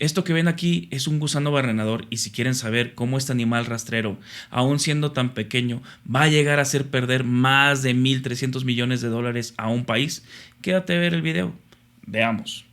Esto que ven aquí es un gusano barrenador y si quieren saber cómo este animal rastrero, aun siendo tan pequeño, va a llegar a hacer perder más de 1.300 millones de dólares a un país, quédate a ver el video. Veamos.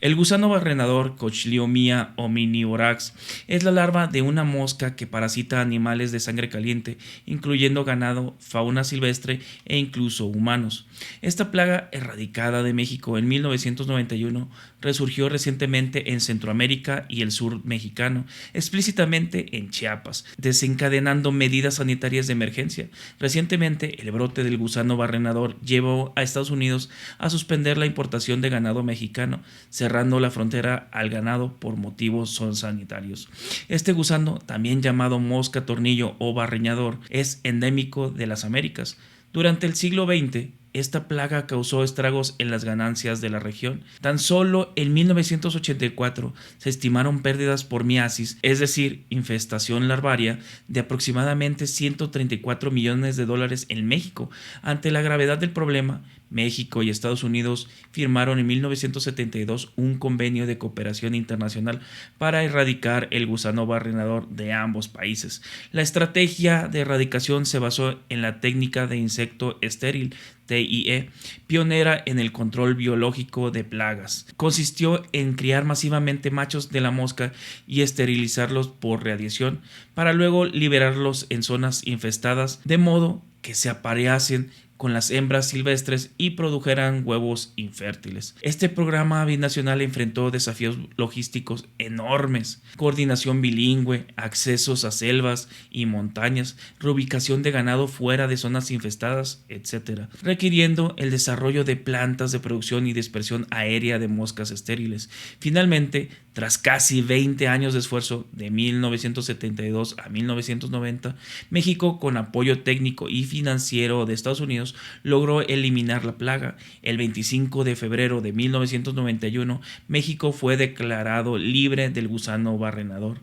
El gusano barrenador Cochleomia omnivorax es la larva de una mosca que parasita animales de sangre caliente, incluyendo ganado, fauna silvestre e incluso humanos. Esta plaga, erradicada de México en 1991, resurgió recientemente en Centroamérica y el sur mexicano, explícitamente en Chiapas, desencadenando medidas sanitarias de emergencia. Recientemente, el brote del gusano barrenador llevó a Estados Unidos a suspender la importación de ganado mexicano, cerrando la frontera al ganado por motivos sanitarios. Este gusano, también llamado mosca tornillo o barreñador, es endémico de las Américas. Durante el siglo XX, esta plaga causó estragos en las ganancias de la región. Tan solo en 1984 se estimaron pérdidas por miasis, es decir, infestación larvaria, de aproximadamente 134 millones de dólares en México. Ante la gravedad del problema, México y Estados Unidos firmaron en 1972 un convenio de cooperación internacional para erradicar el gusano barrenador de ambos países. La estrategia de erradicación se basó en la técnica de insecto estéril TIE, pionera en el control biológico de plagas. Consistió en criar masivamente machos de la mosca y esterilizarlos por radiación para luego liberarlos en zonas infestadas de modo que se apareasen con las hembras silvestres y produjeran huevos infértiles. Este programa binacional enfrentó desafíos logísticos enormes: coordinación bilingüe, accesos a selvas y montañas, reubicación de ganado fuera de zonas infestadas, etc., requiriendo el desarrollo de plantas de producción y dispersión aérea de moscas estériles. Finalmente, tras casi 20 años de esfuerzo, de 1972 a 1990, México, con apoyo técnico y financiero de Estados Unidos, logró eliminar la plaga. El 25 de febrero de 1991, México fue declarado libre del gusano barrenador.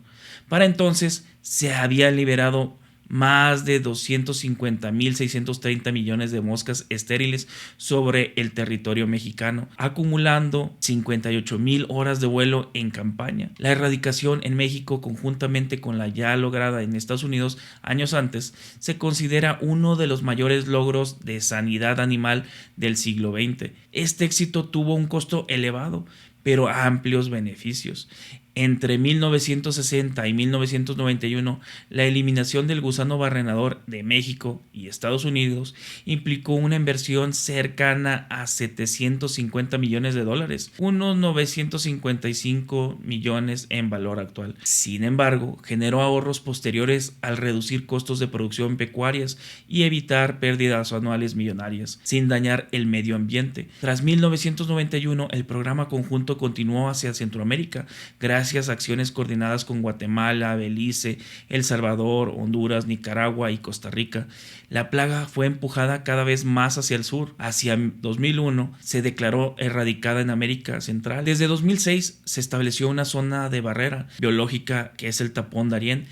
Para entonces se había liberado más de 250.630 millones de moscas estériles sobre el territorio mexicano, acumulando 58.000 horas de vuelo en campaña. La erradicación en México, conjuntamente con la ya lograda en Estados Unidos años antes, se considera uno de los mayores logros de sanidad animal del siglo XX. Este éxito tuvo un costo elevado, pero amplios beneficios. Entre 1960 y 1991, la eliminación del gusano barrenador de México y Estados Unidos implicó una inversión cercana a 750 millones de dólares, unos 955 millones en valor actual. Sin embargo, generó ahorros posteriores al reducir costos de producción pecuarias y evitar pérdidas anuales millonarias, sin dañar el medio ambiente. Tras 1991, el programa conjunto continuó hacia Centroamérica, gracias a acciones coordinadas con Guatemala, Belice, El Salvador, Honduras, Nicaragua y Costa Rica. La plaga fue empujada cada vez más hacia el sur. Hacia 2001 se declaró erradicada en América Central. Desde 2006 se estableció una zona de barrera biológica que es el Tapón Darién,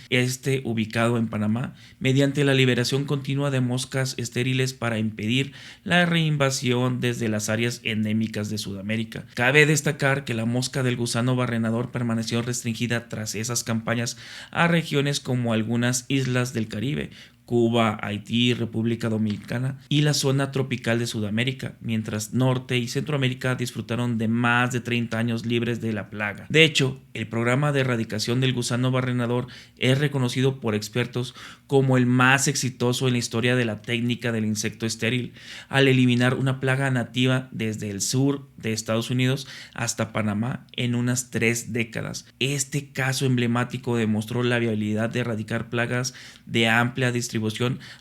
ubicado en Panamá, mediante la liberación continua de moscas estériles para impedir la reinvasión desde las áreas endémicas de Sudamérica. Cabe destacar que la mosca del gusano barrenador permaneció restringida tras esas campañas a regiones como algunas islas del Caribe, Cuba, Haití, República Dominicana y la zona tropical de Sudamérica, mientras Norte y Centroamérica disfrutaron de más de 30 años libres de la plaga. De hecho, el programa de erradicación del gusano barrenador es reconocido por expertos como el más exitoso en la historia de la técnica del insecto estéril, al eliminar una plaga nativa desde el sur de Estados Unidos hasta Panamá en unas 3 décadas. Este caso emblemático demostró la viabilidad de erradicar plagas de amplia distribución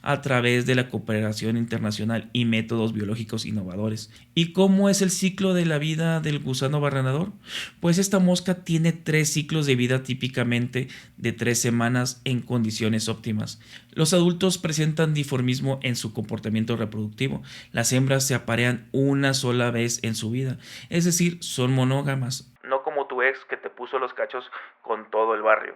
a través de la cooperación internacional y métodos biológicos innovadores. ¿Y cómo es el ciclo de la vida del gusano barrenador? Pues esta mosca tiene 3 ciclos de vida, típicamente de 3 semanas en condiciones óptimas. Los adultos presentan dimorfismo en su comportamiento reproductivo. Las hembras se aparean una sola vez en su vida, es decir, son monógamas. No como tu tu ex que te puso los cachos con todo el barrio.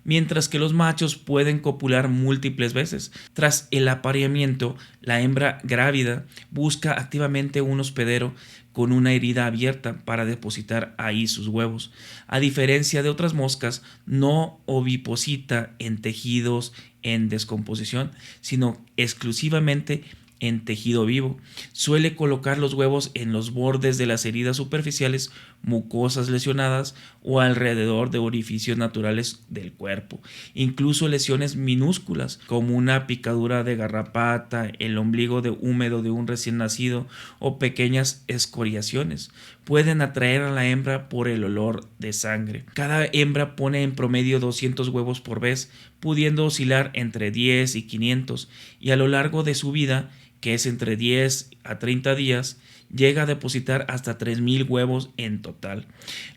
Mientras que los machos pueden copular múltiples veces. Tras el apareamiento, la hembra grávida busca activamente un hospedero con una herida abierta para depositar ahí sus huevos. A diferencia de otras moscas, no oviposita en tejidos en descomposición, sino exclusivamente en tejido vivo. Suele colocar los huevos en los bordes de las heridas superficiales, mucosas lesionadas o alrededor de orificios naturales del cuerpo. Incluso lesiones minúsculas como una picadura de garrapata, el ombligo húmedo de un recién nacido o pequeñas escoriaciones pueden atraer a la hembra por el olor de sangre. Cada hembra pone en promedio 200 huevos por vez, pudiendo oscilar entre 10 y 500, y a lo largo de su vida, que es entre 10 a 30 días, llega a depositar hasta 3.000 huevos en total.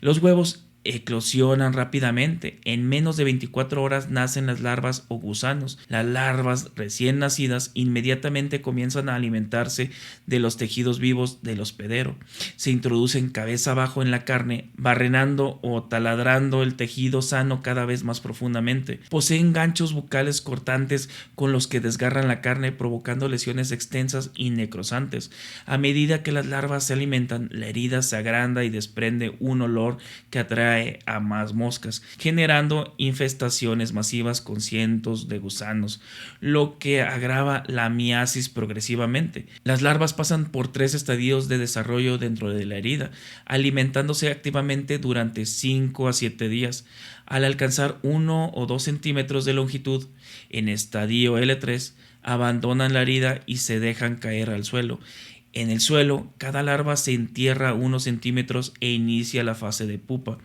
Los huevos eclosionan rápidamente. En menos de 24 horas nacen las larvas o gusanos. Las larvas recién nacidas inmediatamente comienzan a alimentarse de los tejidos vivos del hospedero. Se introducen cabeza abajo en la carne, barrenando o taladrando el tejido sano cada vez más profundamente. Poseen ganchos bucales cortantes con los que desgarran la carne, provocando lesiones extensas y necrosantes. A medida que las larvas se alimentan, la herida se agranda y desprende un olor que atrae a más moscas, generando infestaciones masivas con cientos de gusanos, lo que agrava la miasis progresivamente. Las larvas pasan por 3 estadios de desarrollo dentro de la herida, alimentándose activamente durante 5 a 7 días. Al alcanzar 1 o 2 centímetros de longitud, en estadio L3, abandonan la herida y se dejan caer al suelo. En el suelo, cada larva se entierra unos centímetros e inicia la fase de pupa,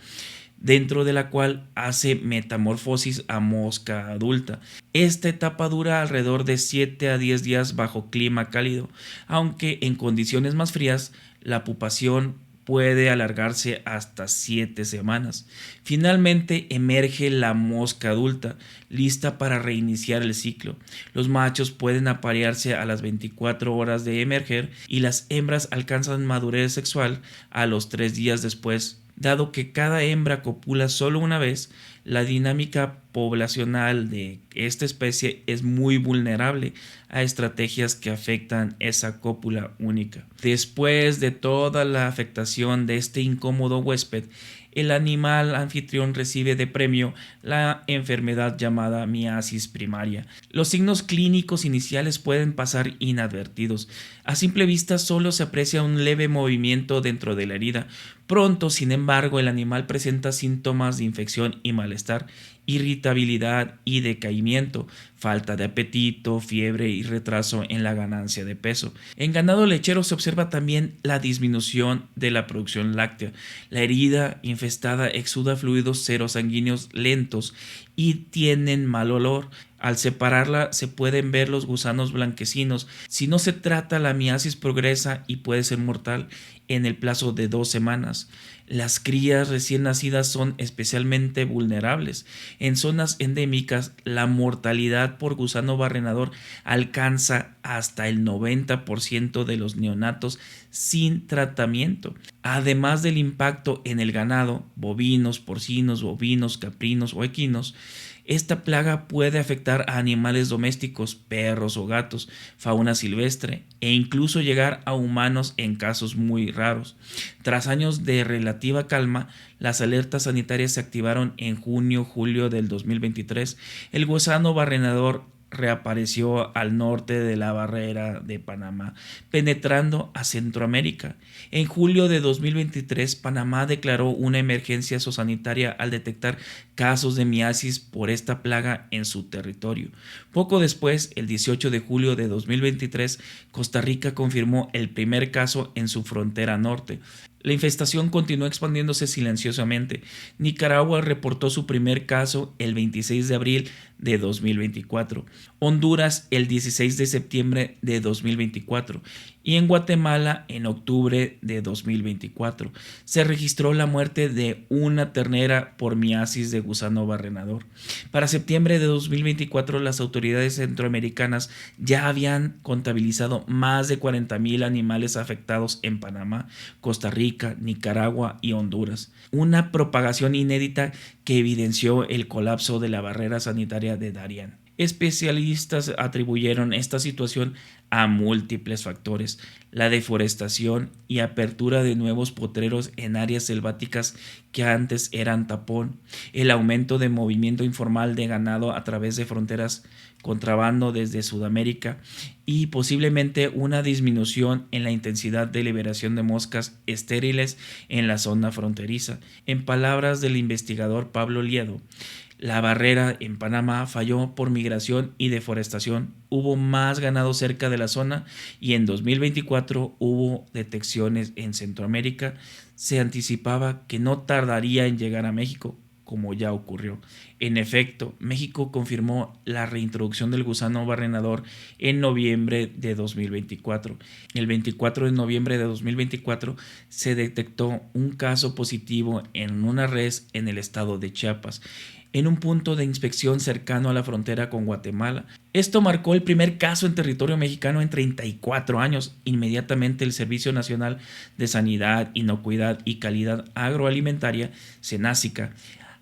dentro de la cual hace metamorfosis a mosca adulta. Esta etapa dura alrededor de 7 a 10 días bajo clima cálido, aunque en condiciones más frías la pupación puede alargarse hasta 7 semanas. Finalmente emerge la mosca adulta, lista para reiniciar el ciclo. Los machos pueden aparearse a las 24 horas de emerger y las hembras alcanzan madurez sexual a los 3 días después. Dado que cada hembra copula solo una vez, la dinámica poblacional de esta especie es muy vulnerable a estrategias que afectan esa cópula única. Después de toda la afectación de este incómodo huésped, el animal anfitrión recibe de premio la enfermedad llamada miasis primaria. Los signos clínicos iniciales pueden pasar inadvertidos. A simple vista solo se aprecia un leve movimiento dentro de la herida. Pronto, sin embargo, el animal presenta síntomas de infección y malestar, irritabilidad y decaimiento, falta de apetito, fiebre y retraso en la ganancia de peso. En ganado lechero se observa también la disminución de la producción láctea. La herida infestada exuda fluidos serosanguíneos lentos y tienen mal olor. Al separarla se pueden ver los gusanos blanquecinos. Si no se trata, la miasis progresa y puede ser mortal en el plazo de 2 semanas. Las crías recién nacidas son especialmente vulnerables. En zonas endémicas, la mortalidad por gusano barrenador alcanza hasta el 90% de los neonatos sin tratamiento. Además del impacto en el ganado, bovinos, porcinos, bovinos, caprinos o equinos, esta plaga puede afectar a animales domésticos, perros o gatos, fauna silvestre e incluso llegar a humanos en casos muy raros. Tras años de relativa calma, las alertas sanitarias se activaron en junio-julio del 2023. El gusano barrenador reapareció al norte de la barrera de Panamá, penetrando a Centroamérica. En julio de 2023, Panamá declaró una emergencia zoosanitaria al detectar casos de miasis por esta plaga en su territorio. Poco después, el 18 de julio de 2023, Costa Rica confirmó el primer caso en su frontera norte. La infestación continuó expandiéndose silenciosamente. Nicaragua reportó su primer caso el 26 de abril de 2024, Honduras el 16 de septiembre de 2024 y en Guatemala en octubre de 2024. Se registró la muerte de una ternera por miasis de gusano barrenador. Para septiembre de 2024 las autoridades centroamericanas ya habían contabilizado más de 40,000 animales afectados en Panamá, Costa Rica, Rica, Nicaragua y Honduras. Una propagación inédita que evidenció el colapso de la barrera sanitaria de Darien. Especialistas atribuyeron esta situación a múltiples factores: la deforestación y apertura de nuevos potreros en áreas selváticas que antes eran tapón, el aumento de movimiento informal de ganado a través de fronteras, contrabando desde Sudamérica y posiblemente una disminución en la intensidad de liberación de moscas estériles en la zona fronteriza. En palabras del investigador Pablo Liedo, la barrera en Panamá falló por migración y deforestación. Hubo más ganado cerca de la zona y en 2024 hubo detecciones en Centroamérica. Se anticipaba que no tardaría en llegar a México, como ya ocurrió. En efecto, México confirmó la reintroducción del gusano barrenador en noviembre de 2024. El 24 de noviembre de 2024 se detectó un caso positivo en una res en el estado de Chiapas, en un punto de inspección cercano a la frontera con Guatemala. Esto marcó el primer caso en territorio mexicano en 34 años. Inmediatamente el Servicio Nacional de Sanidad, Inocuidad y Calidad Agroalimentaria, SENASICA,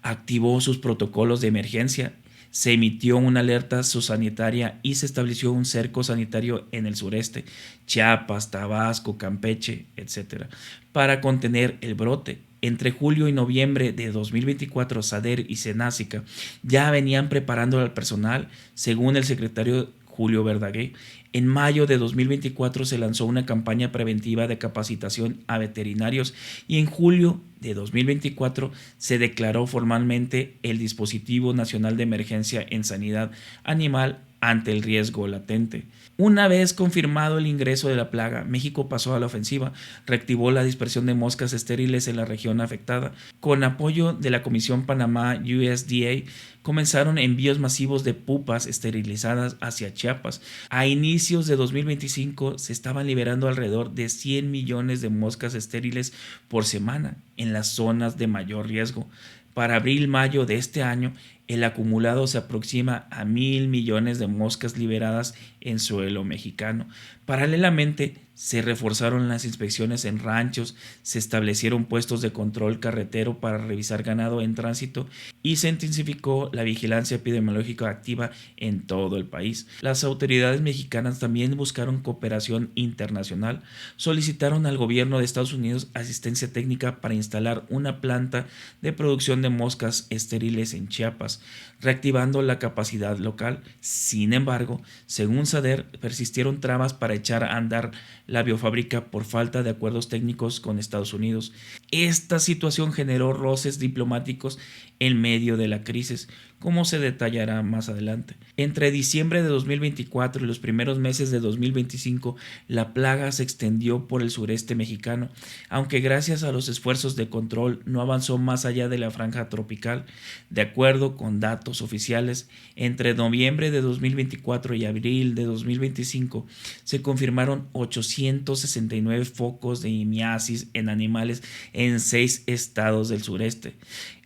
activó sus protocolos de emergencia. Se emitió una alerta subsanitaria y se estableció un cerco sanitario en el sureste, Chiapas, Tabasco, Campeche, etc., para contener el brote. Entre julio y noviembre de 2024, SADER y SENASICA ya venían preparando al personal, según el secretario Julio Verdaguer. En mayo de 2024 se lanzó una campaña preventiva de capacitación a veterinarios y en julio de 2024 se declaró formalmente el Dispositivo Nacional de Emergencia en Sanidad Animal ante el riesgo latente. Una vez confirmado el ingreso de la plaga, México pasó a la ofensiva, reactivó la dispersión de moscas estériles en la región afectada. Con apoyo de la Comisión Panamá USDA, comenzaron envíos masivos de pupas esterilizadas hacia Chiapas. A inicios de 2025 se estaban liberando alrededor de 100 millones de moscas estériles por semana en las zonas de mayor riesgo. Para abril-mayo de este año, el acumulado se aproxima a 1,000 millones de moscas liberadas en suelo mexicano. Paralelamente, se reforzaron las inspecciones en ranchos, se establecieron puestos de control carretero para revisar ganado en tránsito y se intensificó la vigilancia epidemiológica activa en todo el país. Las autoridades mexicanas también buscaron cooperación internacional, solicitaron al gobierno de Estados Unidos asistencia técnica para instalar una planta de producción de moscas estériles en Chiapas, reactivando la capacidad local. Sin embargo, según SADER, persistieron trabas para echar a andar la biofábrica por falta de acuerdos técnicos con Estados Unidos. Esta situación generó roces diplomáticos en medio de la crisis, como se detallará más adelante. Entre diciembre de 2024 y los primeros meses de 2025, la plaga se extendió por el sureste mexicano, aunque gracias a los esfuerzos de control no avanzó más allá de la franja tropical. De acuerdo con datos oficiales, entre noviembre de 2024 y abril de 2025 se confirmaron 869 focos de imiasis en animales en 6 estados del sureste.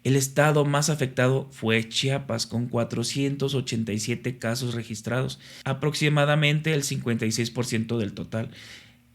El estado más afectado fue Chiapas, con 487 casos registrados, aproximadamente el 56% del total.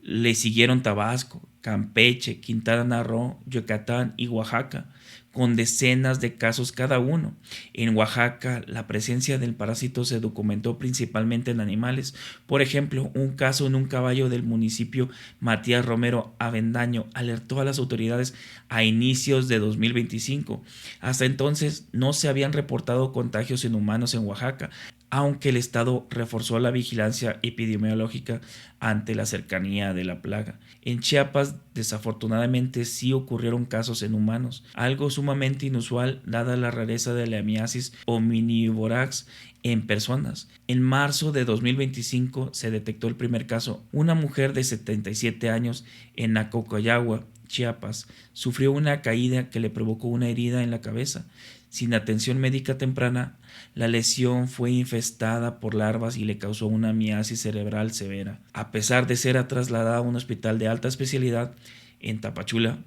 Le siguieron Tabasco, Campeche, Quintana Roo, Yucatán y Oaxaca, con decenas de casos cada uno. En Oaxaca, la presencia del parásito se documentó principalmente en animales. Por ejemplo, un caso en un caballo del municipio Matías Romero Avendaño alertó a las autoridades a inicios de 2025. Hasta entonces no se habían reportado contagios en humanos en Oaxaca, aunque el estado reforzó la vigilancia epidemiológica ante la cercanía de la plaga. En Chiapas, desafortunadamente, sí ocurrieron casos en humanos, algo sumamente inusual dada la rareza de la amiasis omnivorax en personas. En marzo de 2025 se detectó el primer caso. Una mujer de 77 años en Acocoyagua, Chiapas, sufrió una caída que le provocó una herida en la cabeza. Sin atención médica temprana, la lesión fue infestada por larvas y le causó una miasis cerebral severa. A pesar de ser trasladada a un hospital de alta especialidad en Tapachula,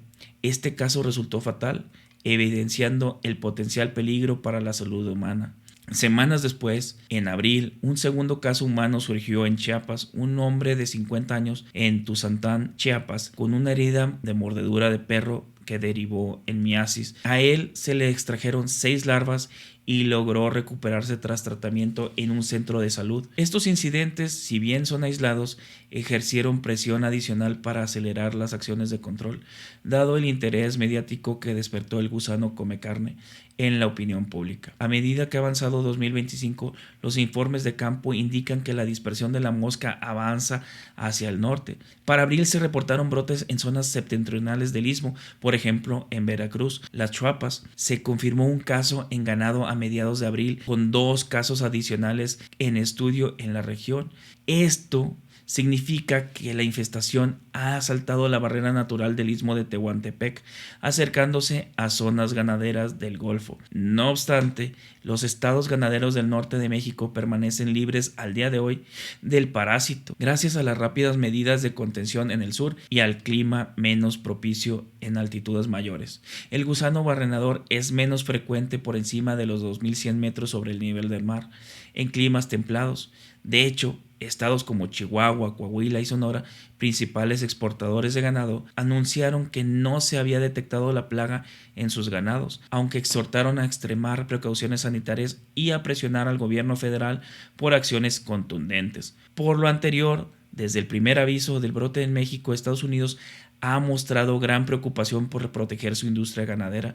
este caso resultó fatal, evidenciando el potencial peligro para la salud humana. Semanas después, en abril, un segundo caso humano surgió en Chiapas, un hombre de 50 años en Tuzantán, Chiapas, con una herida de mordedura de perro que derivó en miasis. A él se le extrajeron 6 larvas y logró recuperarse tras tratamiento en un centro de salud. Estos incidentes, si bien son aislados, ejercieron presión adicional para acelerar las acciones de control, dado el interés mediático que despertó el gusano come carne en la opinión pública. A medida que ha avanzado 2025, los informes de campo indican que la dispersión de la mosca avanza hacia el norte. Para abril se reportaron brotes en zonas septentrionales del istmo, por ejemplo en Veracruz, Las Chuapas. Se confirmó un caso en ganado a mediados de abril, con 2 casos adicionales en estudio en la región. Esto significa que la infestación ha saltado la barrera natural del istmo de Tehuantepec, acercándose a zonas ganaderas del Golfo. No obstante, los estados ganaderos del norte de México permanecen libres al día de hoy del parásito, gracias a las rápidas medidas de contención en el sur y al clima menos propicio en altitudes mayores. El gusano barrenador es menos frecuente por encima de los 2100 metros sobre el nivel del mar, en climas templados. De hecho, estados como Chihuahua, Coahuila y Sonora, principales exportadores de ganado, anunciaron que no se había detectado la plaga en sus ganados, aunque exhortaron a extremar precauciones sanitarias y a presionar al gobierno federal por acciones contundentes. Por lo anterior, desde el primer aviso del brote en México, Estados Unidos ha mostrado gran preocupación por proteger su industria ganadera.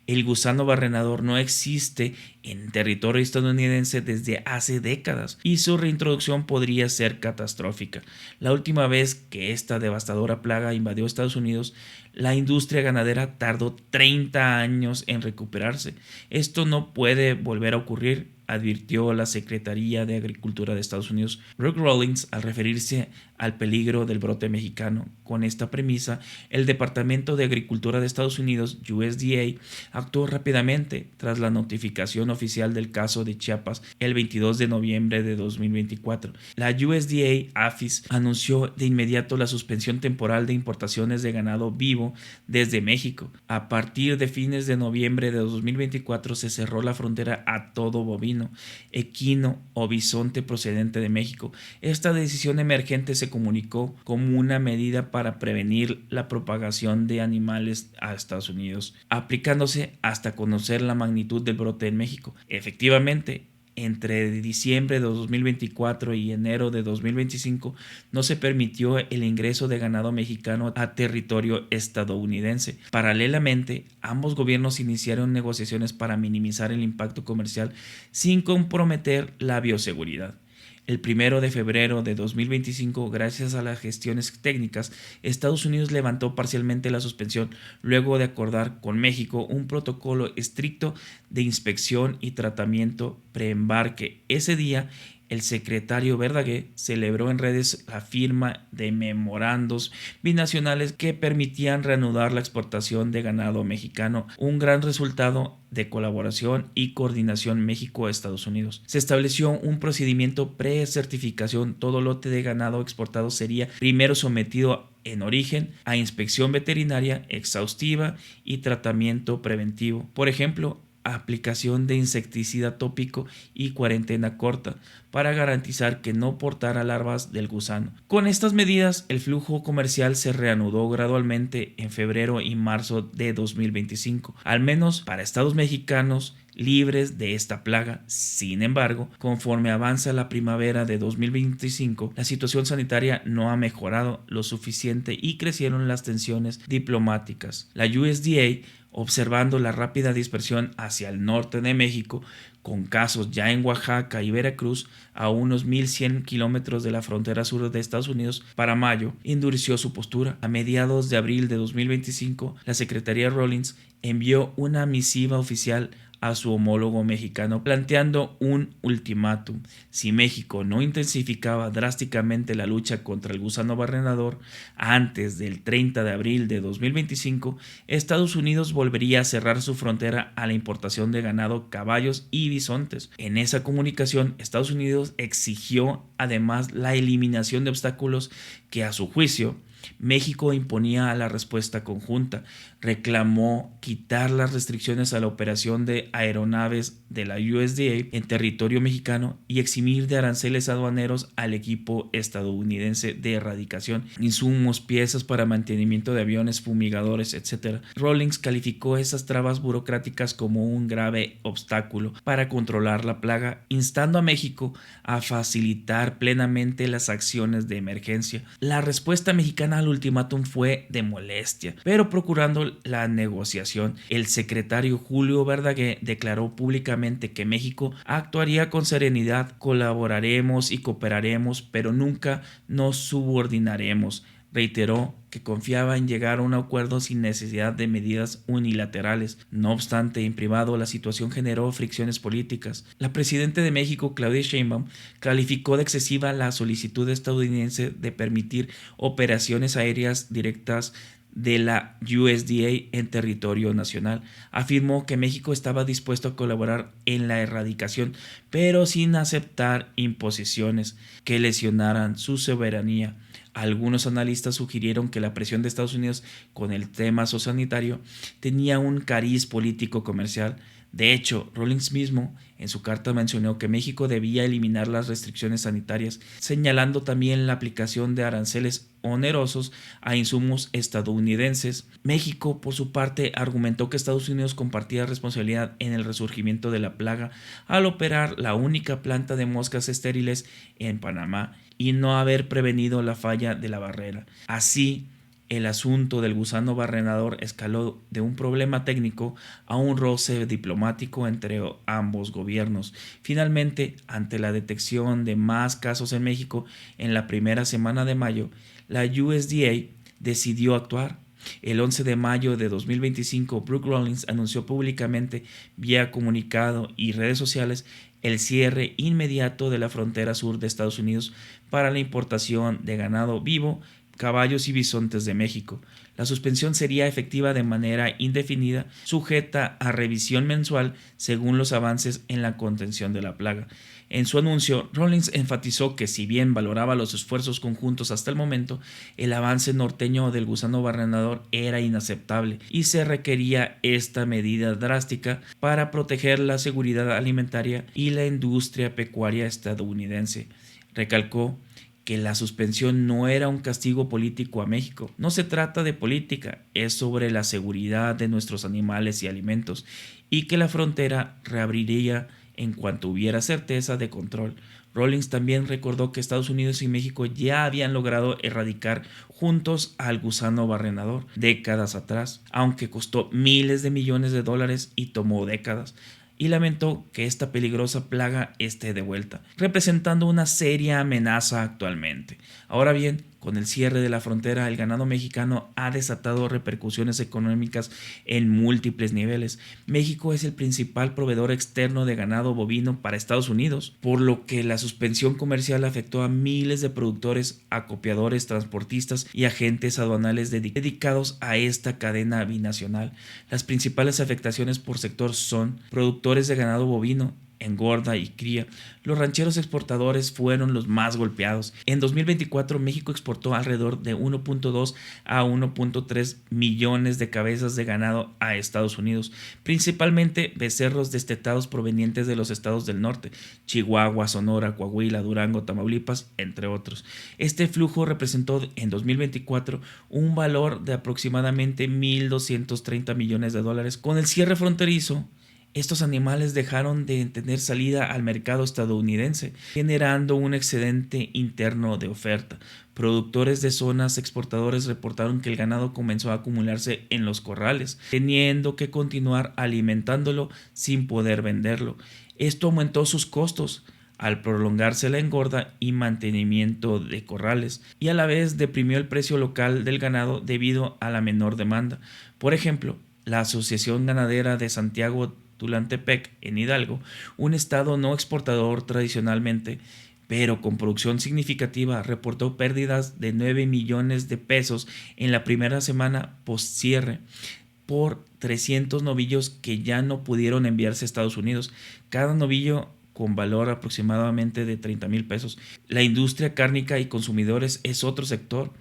El gusano barrenador no existe en territorio estadounidense desde hace décadas y su reintroducción podría ser catastrófica. La última vez que esta devastadora plaga invadió Estados Unidos, la industria ganadera tardó 30 años en recuperarse. Esto no puede volver a ocurrir, advirtió la Secretaría de Agricultura de Estados Unidos. Rick Rawlings, al referirse al peligro del brote mexicano. Con esta premisa, el Departamento de Agricultura de Estados Unidos, USDA, actuó rápidamente tras la notificación oficial del caso de Chiapas el 22 de noviembre de 2024. La USDA APHIS anunció de inmediato la suspensión temporal de importaciones de ganado vivo desde México. A partir de fines de noviembre de 2024 se cerró la frontera a todo bovino, equino o bisonte procedente de México. Esta decisión emergente se comunicó como una medida para prevenir la propagación de animales a Estados Unidos, aplicándose hasta conocer la magnitud del brote en México. Efectivamente, entre diciembre de 2024 y enero de 2025 no se permitió el ingreso de ganado mexicano a territorio estadounidense. Paralelamente, ambos gobiernos iniciaron negociaciones para minimizar el impacto comercial sin comprometer la bioseguridad. El 1 de febrero de 2025, gracias a las gestiones técnicas, Estados Unidos levantó parcialmente la suspensión luego de acordar con México un protocolo estricto de inspección y tratamiento preembarque. Ese día, el secretario Verdaguer celebró en redes la firma de memorandos binacionales que permitían reanudar la exportación de ganado mexicano, un gran resultado de colaboración y coordinación México-Estados Unidos. Se estableció un procedimiento pre-certificación. Todo lote de ganado exportado sería primero sometido en origen a inspección veterinaria exhaustiva y tratamiento preventivo. Por ejemplo, aplicación de insecticida tópico y cuarentena corta para garantizar que no portara larvas del gusano. Con estas medidas, el flujo comercial se reanudó gradualmente en febrero y marzo de 2025, al menos para estados mexicanos libres de esta plaga. Sin embargo, conforme avanza la primavera de 2025, la situación sanitaria no ha mejorado lo suficiente y crecieron las tensiones diplomáticas. La USDA, observando la rápida dispersión hacia el norte de México, con casos ya en Oaxaca y Veracruz, a unos 1100 kilómetros de la frontera sur de Estados Unidos, para mayo, endureció su postura. A mediados de abril de 2025, la Secretaría Rawlings envió una misiva oficial a su homólogo mexicano planteando un ultimátum. Si México no intensificaba drásticamente la lucha contra el gusano barrenador antes del 30 de abril de 2025, Estados Unidos volvería a cerrar su frontera a la importación de ganado, caballos y bisontes. En esa comunicación, Estados Unidos exigió además la eliminación de obstáculos que, a su juicio, México imponía la respuesta conjunta, reclamó quitar las restricciones a la operación de aeronaves de la USDA en territorio mexicano y eximir de aranceles aduaneros al equipo estadounidense de erradicación, insumos, piezas para mantenimiento de aviones, fumigadores, etc. Rawlings calificó esas trabas burocráticas como un grave obstáculo para controlar la plaga, instando a México a facilitar plenamente las acciones de emergencia. La respuesta mexicana al ultimátum fue de molestia, pero procurando la negociación. El secretario Julio Verdaguer declaró públicamente que México actuaría con serenidad, colaboraremos y cooperaremos, pero nunca nos subordinaremos. Reiteró que confiaba en llegar a un acuerdo sin necesidad de medidas unilaterales. No obstante, en privado la situación generó fricciones políticas. La presidenta de México, Claudia Sheinbaum, calificó de excesiva la solicitud estadounidense de permitir operaciones aéreas directas de la USDA en territorio nacional. Afirmó que México estaba dispuesto a colaborar en la erradicación, pero sin aceptar imposiciones que lesionaran su soberanía. Algunos analistas sugirieron que la presión de Estados Unidos con el tema sociosanitario tenía un cariz político comercial. De hecho, Rawlings mismo en su carta mencionó que México debía eliminar las restricciones sanitarias, señalando también la aplicación de aranceles onerosos a insumos estadounidenses. México, por su parte, argumentó que Estados Unidos compartía responsabilidad en el resurgimiento de la plaga al operar la única planta de moscas estériles en Panamá y no haber prevenido la falla de la barrera. Así, el asunto del gusano barrenador escaló de un problema técnico a un roce diplomático entre ambos gobiernos. Finalmente, ante la detección de más casos en México en la primera semana de mayo, la USDA decidió actuar. El 11 de mayo de 2025, Brooke Rawlings anunció públicamente vía comunicado y redes sociales el cierre inmediato de la frontera sur de Estados Unidos para la importación de ganado vivo, caballos y bisontes de México. La suspensión sería efectiva de manera indefinida, sujeta a revisión mensual según los avances en la contención de la plaga. En su anuncio, Rawlings enfatizó que si bien valoraba los esfuerzos conjuntos hasta el momento, el avance norteño del gusano barrenador era inaceptable y se requería esta medida drástica para proteger la seguridad alimentaria y la industria pecuaria estadounidense. Recalcó que la suspensión no era un castigo político a México. No se trata de política, es sobre la seguridad de nuestros animales y alimentos, y que la frontera reabriría en cuanto hubiera certeza de control. Rawlings también recordó que Estados Unidos y México ya habían logrado erradicar juntos al gusano barrenador décadas atrás, aunque costó miles de millones de dólares y tomó décadas, y lamentó que esta peligrosa plaga esté de vuelta, representando una seria amenaza actualmente. Ahora bien, con el cierre de la frontera, el ganado mexicano ha desatado repercusiones económicas en múltiples niveles. México es el principal proveedor externo de ganado bovino para Estados Unidos, por lo que la suspensión comercial afectó a miles de productores, acopiadores, transportistas y agentes aduanales dedicados a esta cadena binacional. Las principales afectaciones por sector son productores de ganado bovino, engorda y cría. Los rancheros exportadores fueron los más golpeados. En 2024, México exportó alrededor de 1.2 a 1.3 millones de cabezas de ganado a Estados Unidos, principalmente becerros destetados provenientes de los estados del norte, Chihuahua, Sonora, Coahuila, Durango, Tamaulipas, entre otros. Este flujo representó en 2024 un valor de aproximadamente 1.230 millones de dólares. Con el cierre fronterizo, estos animales dejaron de tener salida al mercado estadounidense, generando un excedente interno de oferta. Productores de zonas exportadores reportaron que el ganado comenzó a acumularse en los corrales, teniendo que continuar alimentándolo sin poder venderlo. Esto aumentó sus costos al prolongarse la engorda y mantenimiento de corrales, y a la vez deprimió el precio local del ganado debido a la menor demanda. Por ejemplo, la Asociación Ganadera de Santiago Tulantepec, en Hidalgo, un estado no exportador tradicionalmente, pero con producción significativa, reportó pérdidas de 9 millones de pesos en la primera semana post cierre por 300 novillos que ya no pudieron enviarse a Estados Unidos. Cada novillo con valor aproximadamente de 30,000 pesos. La industria cárnica y consumidores es otro sector.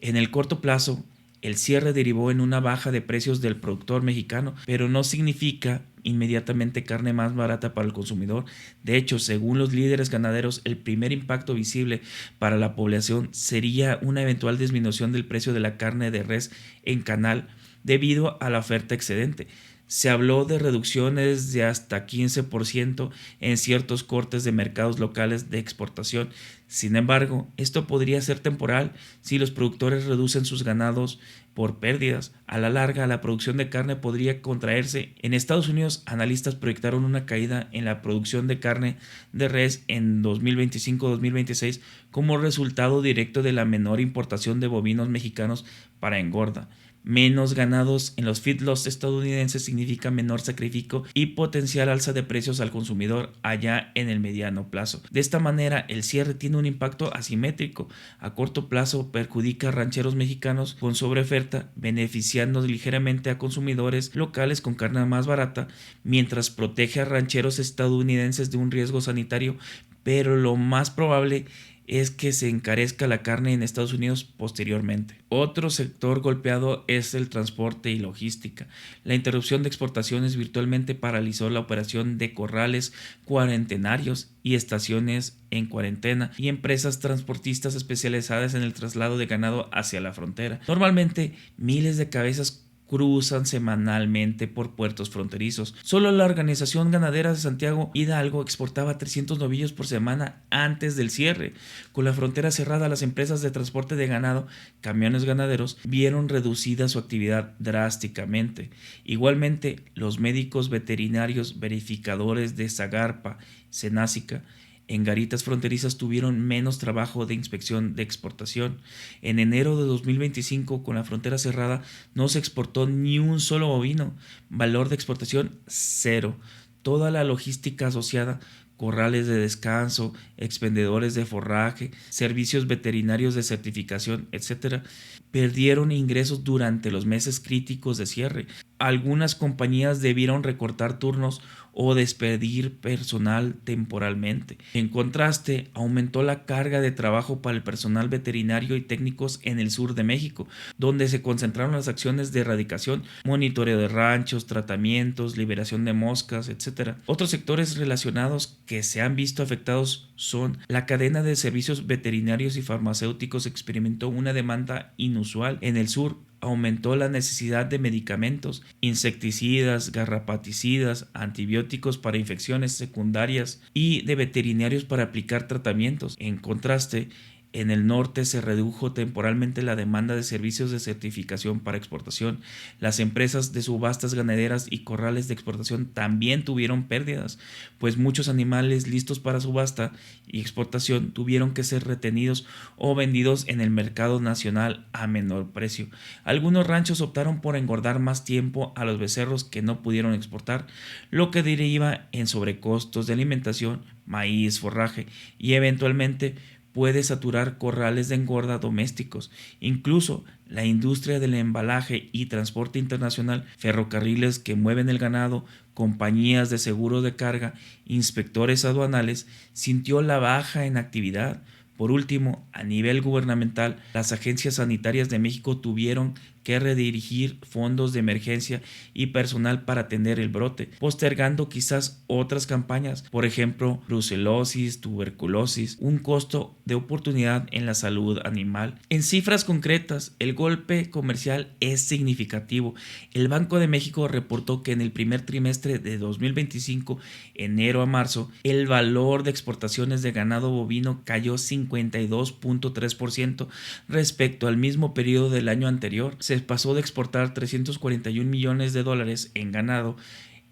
En el corto plazo, el cierre derivó en una baja de precios del productor mexicano, pero no significa inmediatamente carne más barata para el consumidor. De hecho, según los líderes ganaderos, el primer impacto visible para la población sería una eventual disminución del precio de la carne de res en canal debido a la oferta excedente. Se habló de reducciones de hasta 15% en ciertos cortes de mercados locales de exportación. Sin embargo, esto podría ser temporal si los productores reducen sus ganados por pérdidas. A la larga, la producción de carne podría contraerse. En Estados Unidos, analistas proyectaron una caída en la producción de carne de res en 2025-2026 como resultado directo de la menor importación de bovinos mexicanos para engorda. Menos ganados en los feedlots estadounidenses significa menor sacrificio y potencial alza de precios al consumidor allá en el mediano plazo. De esta manera, el cierre tiene un impacto asimétrico. A corto plazo perjudica a rancheros mexicanos con sobreoferta, beneficiando ligeramente a consumidores locales con carne más barata, mientras protege a rancheros estadounidenses de un riesgo sanitario, pero lo más probable es que se encarezca la carne en Estados Unidos posteriormente. Otro sector golpeado es el transporte y logística. La interrupción de exportaciones virtualmente paralizó la operación de corrales cuarentenarios y estaciones en cuarentena y empresas transportistas especializadas en el traslado de ganado hacia la frontera. Normalmente, miles de cabezas cruzan semanalmente por puertos fronterizos. Solo la Organización Ganadera de Santiago Hidalgo exportaba 300 novillos por semana antes del cierre. Con la frontera cerrada, las empresas de transporte de ganado, camiones ganaderos, vieron reducida su actividad drásticamente. Igualmente, los médicos veterinarios verificadores de Zagarpa, Senásica, en garitas fronterizas tuvieron menos trabajo de inspección de exportación. En enero de 2025, con la frontera cerrada, no se exportó ni un solo bovino. Valor de exportación, cero. Toda la logística asociada, corrales de descanso, expendedores de forraje, servicios veterinarios de certificación, etc., perdieron ingresos durante los meses críticos de cierre. Algunas compañías debieron recortar turnos o despedir personal temporalmente. En contraste, aumentó la carga de trabajo para el personal veterinario y técnicos en el sur de México, donde se concentraron las acciones de erradicación, monitoreo de ranchos, tratamientos, liberación de moscas, etc. Otros sectores relacionados que se han visto afectados son la cadena de servicios veterinarios y farmacéuticos experimentó una demanda inusual en el sur. Aumentó la necesidad de medicamentos, insecticidas, garrapaticidas, antibióticos para infecciones secundarias y de veterinarios para aplicar tratamientos. En contraste, en el norte se redujo temporalmente la demanda de servicios de certificación para exportación. Las empresas de subastas ganaderas y corrales de exportación también tuvieron pérdidas, pues muchos animales listos para subasta y exportación tuvieron que ser retenidos o vendidos en el mercado nacional a menor precio. Algunos ranchos optaron por engordar más tiempo a los becerros que no pudieron exportar, lo que deriva en sobrecostos de alimentación, maíz, forraje y eventualmente puede saturar corrales de engorda domésticos. Incluso la industria del embalaje y transporte internacional, ferrocarriles que mueven el ganado, compañías de seguros de carga, inspectores aduanales, sintió la baja en actividad. Por último, a nivel gubernamental, las agencias sanitarias de México tuvieron que redirigir fondos de emergencia y personal para atender el brote, postergando quizás otras campañas, por ejemplo, brucelosis, tuberculosis, un costo de oportunidad en la salud animal. En cifras concretas, el golpe comercial es significativo. El Banco de México reportó que en el primer trimestre de 2025, enero a marzo, el valor de exportaciones de ganado bovino cayó 52.3% respecto al mismo periodo del año anterior. Se pasó de exportar 341 millones de dólares en ganado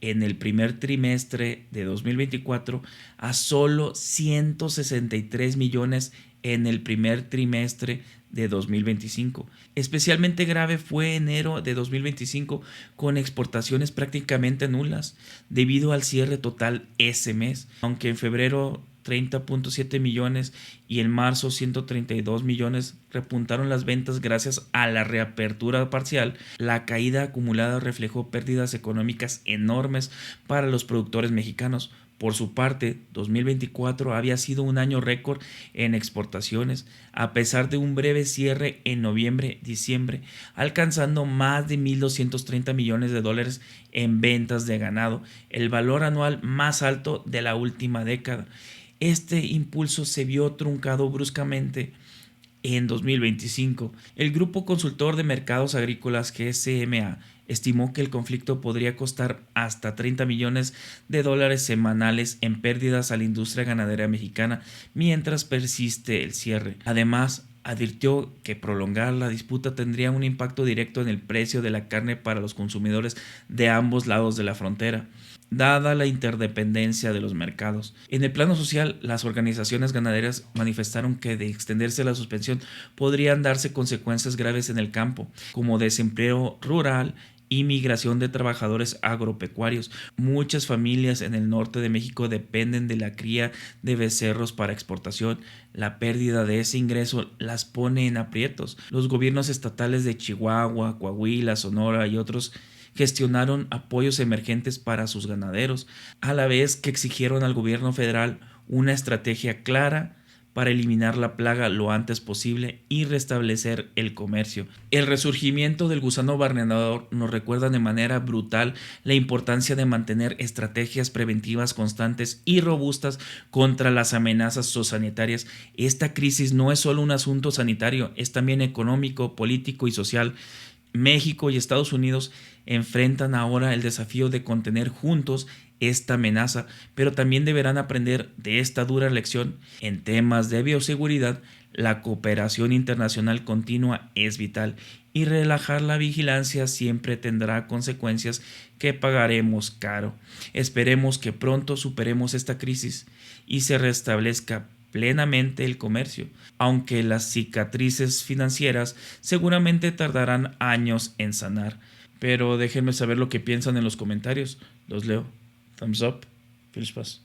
en el primer trimestre de 2024 a solo 163 millones en el primer trimestre de 2025. Especialmente grave fue enero de 2025 con exportaciones prácticamente nulas debido al cierre total ese mes, aunque en febrero 30.7 millones y en marzo 132 millones repuntaron las ventas gracias a la reapertura parcial. La caída acumulada reflejó pérdidas económicas enormes para los productores mexicanos. Por su parte, 2024 había sido un año récord en exportaciones, a pesar de un breve cierre en noviembre-diciembre, alcanzando más de 1.230 millones de dólares en ventas de ganado, el valor anual más alto de la última década. Este impulso se vio truncado bruscamente en 2025. El grupo consultor de mercados agrícolas, que es CMA, estimó que el conflicto podría costar hasta 30 millones de dólares semanales en pérdidas a la industria ganadera mexicana mientras persiste el cierre. Además, advirtió que prolongar la disputa tendría un impacto directo en el precio de la carne para los consumidores de ambos lados de la frontera, dada la interdependencia de los mercados. En el plano social, las organizaciones ganaderas manifestaron que de extenderse la suspensión podrían darse consecuencias graves en el campo, como desempleo rural y migración de trabajadores agropecuarios. Muchas familias en el norte de México dependen de la cría de becerros para exportación. La pérdida de ese ingreso las pone en aprietos. Los gobiernos estatales de Chihuahua, Coahuila, Sonora y otros gestionaron apoyos emergentes para sus ganaderos, a la vez que exigieron al gobierno federal una estrategia clara para eliminar la plaga lo antes posible y restablecer el comercio. El resurgimiento del gusano barrenador nos recuerda de manera brutal la importancia de mantener estrategias preventivas constantes y robustas contra las amenazas zoosanitarias. Esta crisis no es solo un asunto sanitario, es también económico, político y social. México y Estados Unidos enfrentan ahora el desafío de contener juntos esta amenaza, pero también deberán aprender de esta dura lección. En temas de bioseguridad, la cooperación internacional continua es vital y relajar la vigilancia siempre tendrá consecuencias que pagaremos caro. Esperemos que pronto superemos esta crisis y se restablezca plenamente el comercio, aunque las cicatrices financieras seguramente tardarán años en sanar. Pero déjenme saber lo que piensan en los comentarios. Los leo. Thumbs up. Feliz paz.